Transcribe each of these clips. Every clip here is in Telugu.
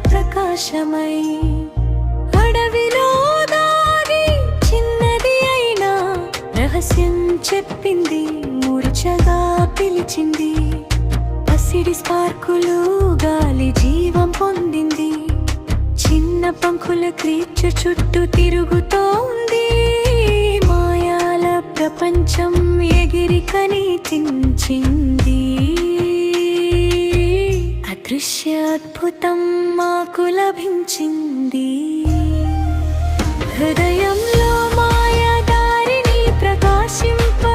ప్రకాశమై అడవిలో దాగి చిన్నది అయినా రహస్యం చెప్పింది, మూర్ఛగా పిలిచింది. పసిడి స్పార్కులు గాలి జీవం పొందింది, చిన్న పంకుల క్రీచు చుట్టూ తిరుగుతోంది. మాయాల ప్రపంచం ఎగిరి కనిపించింది. అదృశ్య అద్భుతం మాకు లభించింది. హృదయంలో మాయాదారిని ప్రకాశింపజేస్తుంది.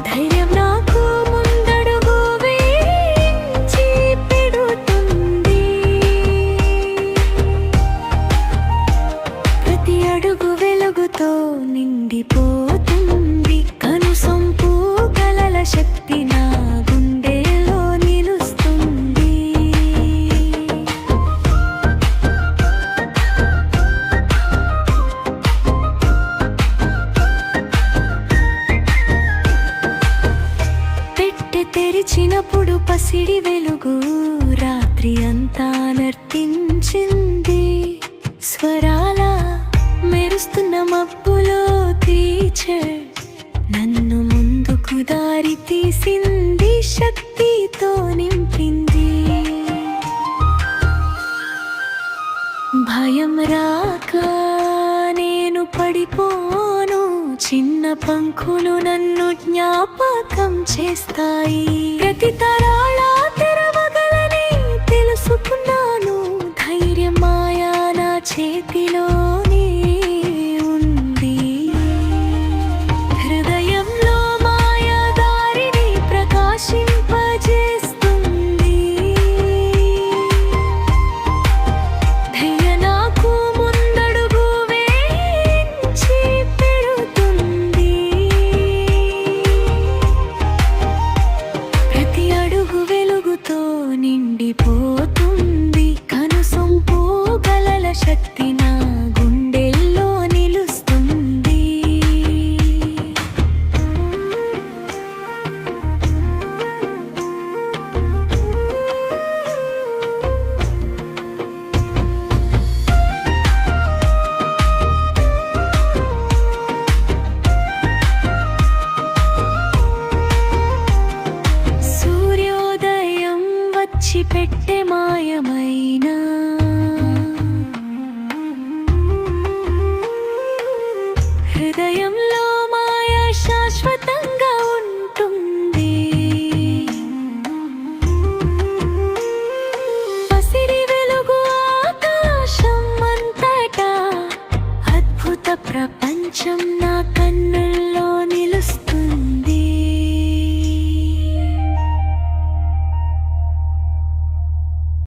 ధైర్యం నాకు ముందడుగు వేయించి పెడుతుంది. ప్రతి అడుగు వెలుగుతో నిండిపోతుంది. కనుసొంపు కలల శక్తి నా గుండెలో నిలుస్తుంది. పెట్టె తెరిచినప్పుడు పసిడి వెలుగు రాత్రి అంతా నర్తించింది. స్వరాల మెరుస్తున్న మబ్బులో టీచర్ నన్ను ముందుకు దారి తీసింది, శక్తితో నింపింది. భయం రాక నేను పడిపోను, చిన్న పంకులు నన్ను జ్ఞాపకం చేస్తాయి. ప్రతి తరాల తెరవగలని తెలుసుకున్నాను, ధైర్యం మాయా నా చేతిలో